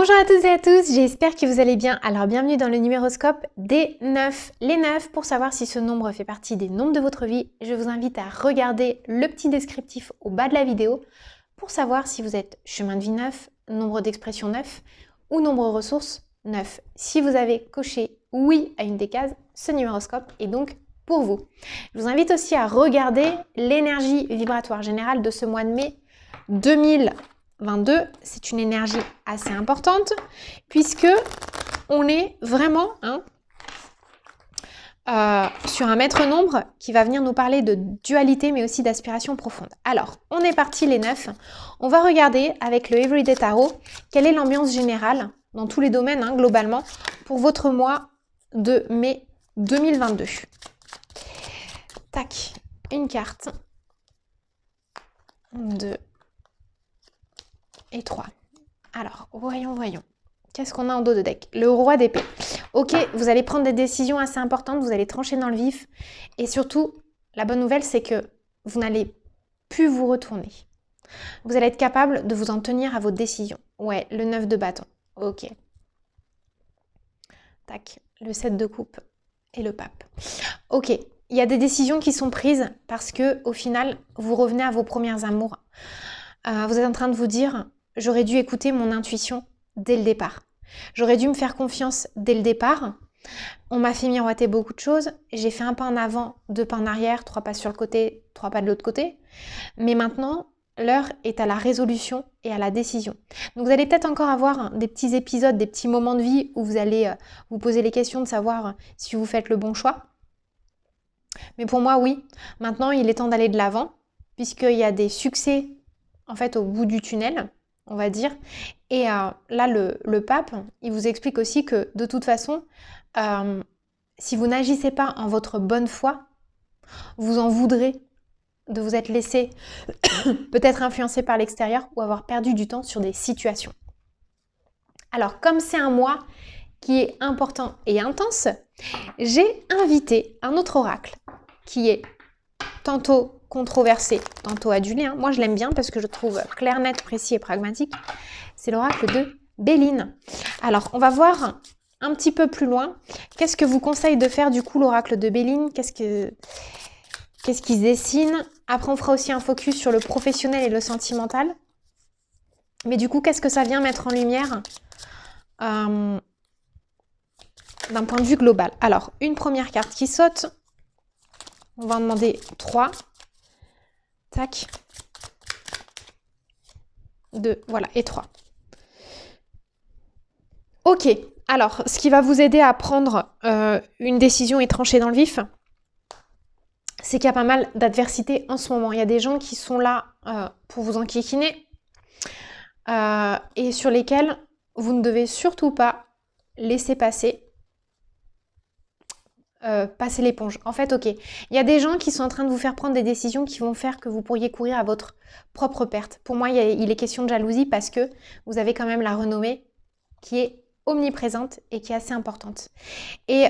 Bonjour à toutes et à tous, j'espère que vous allez bien. Alors bienvenue dans le numéroscope des 9. Les 9, pour savoir si ce nombre fait partie des nombres de votre vie, je vous invite à regarder le petit descriptif au bas de la vidéo pour savoir si vous êtes chemin de vie 9, nombre d'expression 9 ou nombre ressources 9. Si vous avez coché oui à une des cases, ce numéroscope est donc pour vous. Je vous invite aussi à regarder l'énergie vibratoire générale de ce mois de mai 2022. C'est une énergie assez importante puisque on est vraiment sur un maître nombre qui va venir nous parler de dualité mais aussi d'aspiration profonde. Alors, on est parti les 9. On va regarder avec le Everyday Tarot quelle est l'ambiance générale dans tous les domaines globalement pour votre mois de mai 2022. Tac, une carte, 2 et 3. Alors, voyons. Qu'est-ce qu'on a en dos de deck? Le roi d'épée. Ok, vous allez prendre des décisions assez importantes, vous allez trancher dans le vif. Et surtout, la bonne nouvelle, c'est que vous n'allez plus vous retourner. Vous allez être capable de vous en tenir à vos décisions. Ouais, le 9 de bâton. Ok. Tac, le 7 de coupe et le pape. Ok, il y a des décisions qui sont prises parce que au final, vous revenez à vos premières amours. Vous êtes en train de vous dire, j'aurais dû écouter mon intuition dès le départ. J'aurais dû me faire confiance dès le départ. On m'a fait miroiter beaucoup de choses. J'ai fait un pas en avant, 2 pas en arrière, 3 pas sur le côté, 3 pas de l'autre côté. Mais maintenant, l'heure est à la résolution et à la décision. Donc vous allez peut-être encore avoir des petits épisodes, des petits moments de vie où vous allez vous poser les questions de savoir si vous faites le bon choix. Mais pour moi, oui. Maintenant, il est temps d'aller de l'avant puisqu'il y a des succès en fait au bout du tunnel, on va dire. Et là, le pape, il vous explique aussi que de toute façon, si vous n'agissez pas en votre bonne foi, vous en voudrez de vous être laissé peut-être influencer par l'extérieur ou avoir perdu du temps sur des situations. Alors, comme c'est un mois qui est important et intense, j'ai invité un autre oracle qui est tantôt controversé, tantôt adulé. Moi, je l'aime bien parce que je trouve clair, net, précis et pragmatique. C'est l'oracle de Béline. Alors, on va voir un petit peu plus loin. Qu'est-ce que vous conseille de faire du coup l'oracle de Béline? Qu'est-ce qu'il se dessine? Après, on fera aussi un focus sur le professionnel et le sentimental. Mais du coup, qu'est-ce que ça vient mettre en lumière d'un point de vue global? Alors, une première carte qui saute. On va en demander 3. Tac. 2, voilà, et 3. Ok, alors, ce qui va vous aider à prendre une décision et trancher dans le vif, c'est qu'il y a pas mal d'adversité en ce moment. Il y a des gens qui sont là pour vous enquiquiner et sur lesquels vous ne devez surtout pas laisser passer l'éponge. En fait, ok, il y a des gens qui sont en train de vous faire prendre des décisions qui vont faire que vous pourriez courir à votre propre perte. Pour moi, il est question de jalousie parce que vous avez quand même la renommée qui est omniprésente et qui est assez importante. Et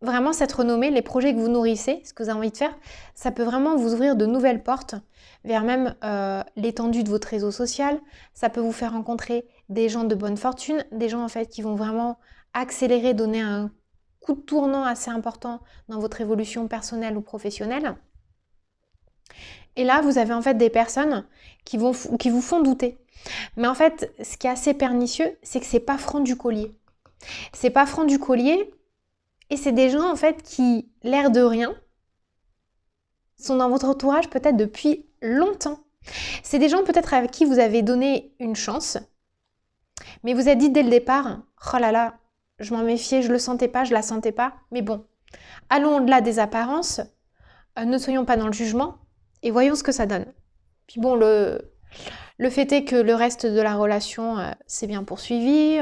vraiment, cette renommée, les projets que vous nourrissez, ce que vous avez envie de faire, ça peut vraiment vous ouvrir de nouvelles portes vers même l'étendue de votre réseau social. Ça peut vous faire rencontrer des gens de bonne fortune, des gens en fait qui vont vraiment accélérer, donner un coup de tournant assez important dans votre évolution personnelle ou professionnelle. Et là, vous avez en fait des personnes qui vous font douter. Mais en fait, ce qui est assez pernicieux, c'est que c'est pas franc du collier. C'est pas franc du collier et c'est des gens en fait qui, l'air de rien, sont dans votre entourage peut-être depuis longtemps. C'est des gens peut-être avec qui vous avez donné une chance, mais vous avez dit dès le départ, oh là là, je m'en méfiais, je le sentais pas, je la sentais pas. Mais bon, allons au-delà des apparences, ne soyons pas dans le jugement et voyons ce que ça donne. Puis bon, le fait est que le reste de la relation s'est bien poursuivi.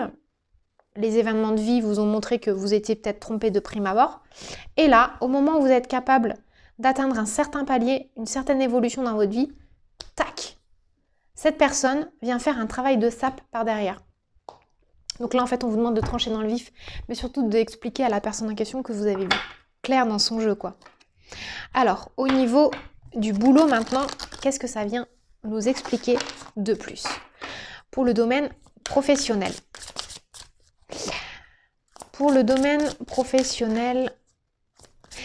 Les événements de vie vous ont montré que vous étiez peut-être trompé de prime abord. Et là, au moment où vous êtes capable d'atteindre un certain palier, une certaine évolution dans votre vie, tac, cette personne vient faire un travail de sape par derrière. Donc là, en fait, on vous demande de trancher dans le vif, mais surtout d'expliquer à la personne en question que vous avez vu clair dans son jeu, quoi. Alors, au niveau du boulot maintenant, qu'est-ce que ça vient nous expliquer de plus? Pour le domaine professionnel. Pour le domaine professionnel,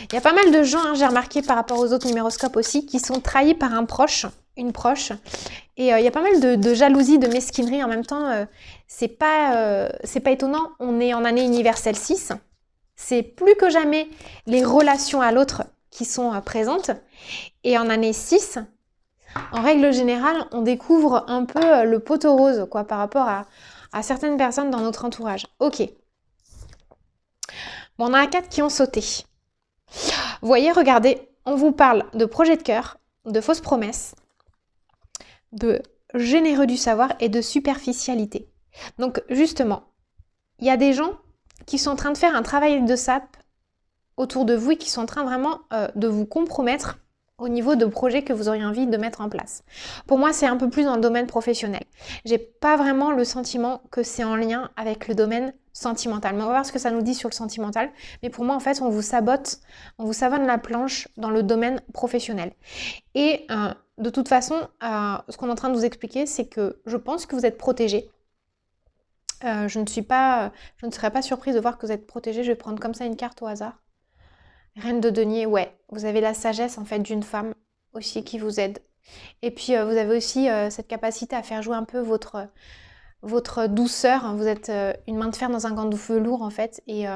il y a pas mal de gens, hein, j'ai remarqué par rapport aux autres numéroscopes aussi, qui sont trahis par un proche, une proche. Et il y a pas mal de jalousie, de mesquinerie. En même temps, c'est pas étonnant. On est en année universelle 6. C'est plus que jamais les relations à l'autre qui sont présentes. Et en année 6, en règle générale, on découvre un peu le poteau rose quoi, par rapport à certaines personnes dans notre entourage. Ok. Bon, on a 4 qui ont sauté. Vous voyez, regardez, on vous parle de projet de cœur, de fausses promesses, de généreux du savoir et de superficialité. Donc justement, il y a des gens qui sont en train de faire un travail de sape autour de vous et qui sont en train vraiment de vous compromettre au niveau de projets que vous auriez envie de mettre en place. Pour moi, c'est un peu plus dans le domaine professionnel. J'ai pas vraiment le sentiment que c'est en lien avec le domaine sentimental. Mais on va voir ce que ça nous dit sur le sentimental. Mais pour moi, en fait, on vous savonne la planche dans le domaine professionnel. Et de toute façon, ce qu'on est en train de vous expliquer, c'est que je pense que vous êtes protégé. Je ne serais pas surprise de voir que vous êtes protégé. Je vais prendre comme ça une carte au hasard. Reine de denier, ouais. Vous avez la sagesse en fait d'une femme aussi qui vous aide. Et puis vous avez aussi cette capacité à faire jouer un peu votre douceur. Vous êtes une main de fer dans un gant de velours en fait. Et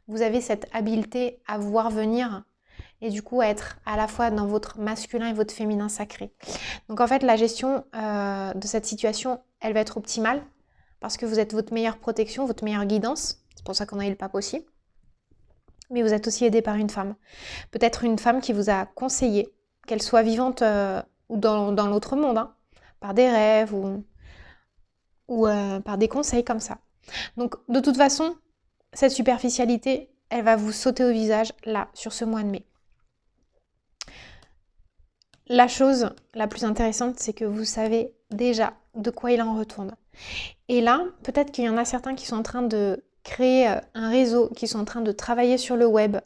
vous avez cette habileté à voir venir et du coup à être à la fois dans votre masculin et votre féminin sacré. Donc en fait la gestion de cette situation, elle va être optimale parce que vous êtes votre meilleure protection, votre meilleure guidance. C'est pour ça qu'on a eu le pape aussi. Mais vous êtes aussi aidé par une femme. Peut-être une femme qui vous a conseillé, qu'elle soit vivante ou dans l'autre monde, hein, par des rêves ou par des conseils comme ça. Donc de toute façon, cette superficialité, elle va vous sauter au visage là, sur ce mois de mai. La chose la plus intéressante, c'est que vous savez déjà de quoi il en retourne. Et là, peut-être qu'il y en a certains qui sont en train de créer un réseau, qui sont en train de travailler sur le web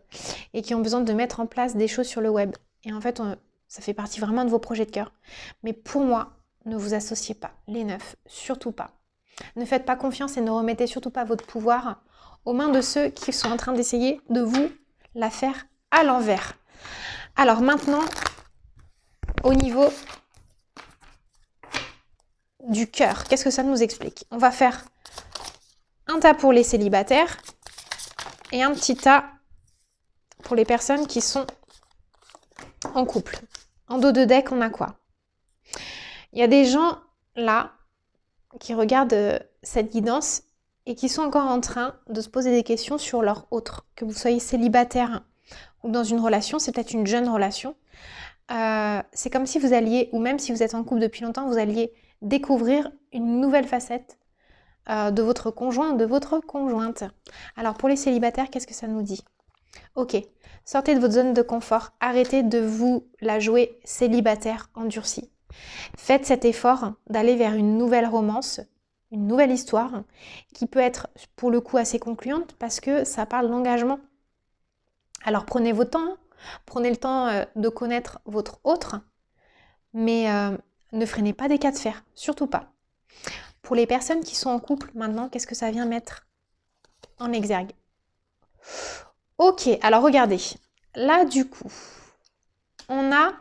et qui ont besoin de mettre en place des choses sur le web. Et en fait, ça fait partie vraiment de vos projets de cœur. Mais pour moi, ne vous associez pas, les 9, surtout pas. Ne faites pas confiance et ne remettez surtout pas votre pouvoir aux mains de ceux qui sont en train d'essayer de vous la faire à l'envers. Alors maintenant, au niveau du cœur, qu'est-ce que ça nous explique? On va faire un tas pour les célibataires et un petit tas pour les personnes qui sont en couple. En dos de deck, on a quoi? Il y a des gens là qui regardent cette guidance et qui sont encore en train de se poser des questions sur leur autre. Que vous soyez célibataire ou dans une relation, c'est peut-être une jeune relation. C'est comme si vous alliez, ou même si vous êtes en couple depuis longtemps, vous alliez découvrir une nouvelle facette de votre conjoint ou de votre conjointe. Alors pour les célibataires, qu'est-ce que ça nous dit? Ok, sortez de votre zone de confort, arrêtez de vous la jouer célibataire endurcie. Faites cet effort d'aller vers une nouvelle romance, une nouvelle histoire, qui peut être pour le coup assez concluante parce que ça parle d'engagement. Alors prenez votre temps, prenez le temps de connaître votre autre, mais ne freinez pas des cas de fer, surtout pas. Pour les personnes qui sont en couple, maintenant, qu'est-ce que ça vient mettre en exergue? Ok, alors regardez. Là, du coup, on a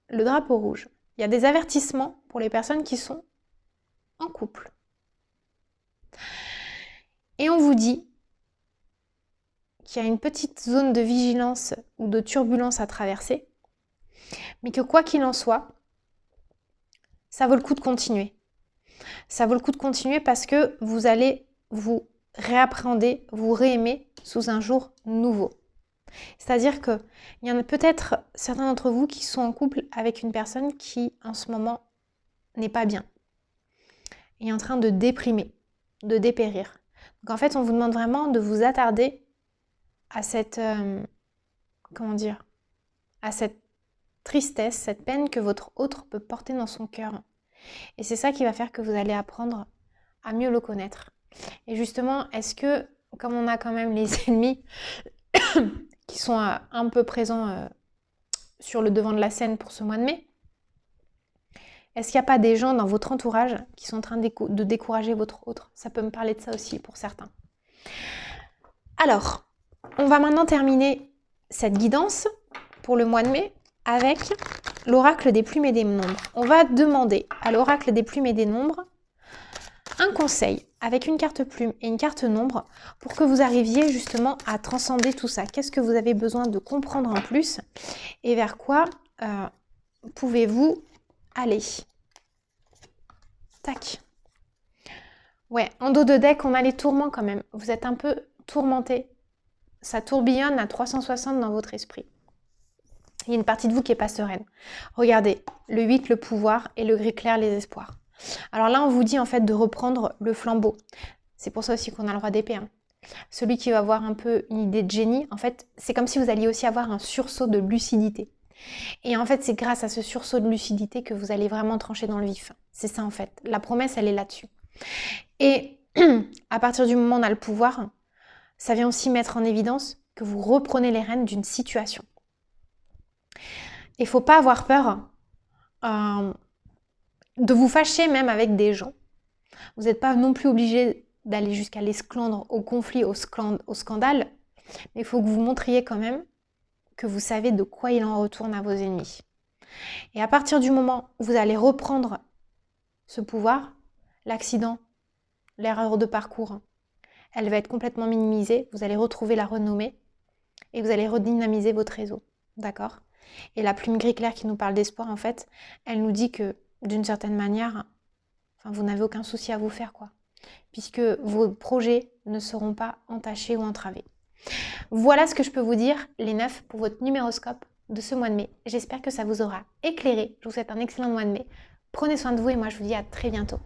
le drapeau rouge. Il y a des avertissements pour les personnes qui sont en couple. Et on vous dit qu'il y a une petite zone de vigilance ou de turbulence à traverser, mais que quoi qu'il en soit, ça vaut le coup de continuer. Ça vaut le coup de continuer parce que vous allez vous réappréhender, vous réaimer sous un jour nouveau. C'est-à-dire qu'il y en a peut-être certains d'entre vous qui sont en couple avec une personne qui, en ce moment, n'est pas bien. Est en train de déprimer, de dépérir. Donc en fait, on vous demande vraiment de vous attarder à cette, à cette tristesse, cette peine que votre autre peut porter dans son cœur. Et c'est ça qui va faire que vous allez apprendre à mieux le connaître. Et justement, est-ce que, comme on a quand même les ennemis qui sont un peu présents sur le devant de la scène pour ce mois de mai, Est-ce qu'il n'y a pas des gens dans votre entourage qui sont en train de décourager votre autre? Ça peut me parler de ça aussi pour certains. Alors, on va maintenant terminer cette guidance pour le mois de mai avec l'oracle des plumes et des nombres. On va demander à l'oracle des plumes et des nombres un conseil avec une carte plume et une carte nombre pour que vous arriviez justement à transcender tout ça. Qu'est-ce que vous avez besoin de comprendre en plus et vers quoi pouvez-vous aller? Tac. Ouais, en dos de deck, on a les tourments quand même. Vous êtes un peu tourmenté. Ça tourbillonne à 360 dans votre esprit. Il y a une partie de vous qui n'est pas sereine. Regardez, le 8, le pouvoir, et le gris clair, les espoirs. Alors là, on vous dit en fait de reprendre le flambeau. C'est pour ça aussi qu'on a le roi d'épée. Hein. Celui qui va avoir un peu une idée de génie, en fait, c'est comme si vous alliez aussi avoir un sursaut de lucidité. Et en fait, c'est grâce à ce sursaut de lucidité que vous allez vraiment trancher dans le vif. C'est ça en fait. La promesse, elle est là-dessus. Et à partir du moment où on a le pouvoir, ça vient aussi mettre en évidence que vous reprenez les rênes d'une situation. Il ne faut pas avoir peur de vous fâcher même avec des gens. Vous n'êtes pas non plus obligé d'aller jusqu'à l'esclandre, au conflit, au scandale. Mais il faut que vous montriez quand même que vous savez de quoi il en retourne à vos ennemis. Et à partir du moment où vous allez reprendre ce pouvoir, l'accident, l'erreur de parcours, elle va être complètement minimisée. Vous allez retrouver la renommée et vous allez redynamiser votre réseau. D'accord ? Et la plume gris clair qui nous parle d'espoir, en fait, elle nous dit que d'une certaine manière, vous n'avez aucun souci à vous faire, quoi. Puisque vos projets ne seront pas entachés ou entravés. Voilà ce que je peux vous dire, les 9, pour votre numéroscope de ce mois de mai. J'espère que ça vous aura éclairé. Je vous souhaite un excellent mois de mai. Prenez soin de vous et moi je vous dis à très bientôt.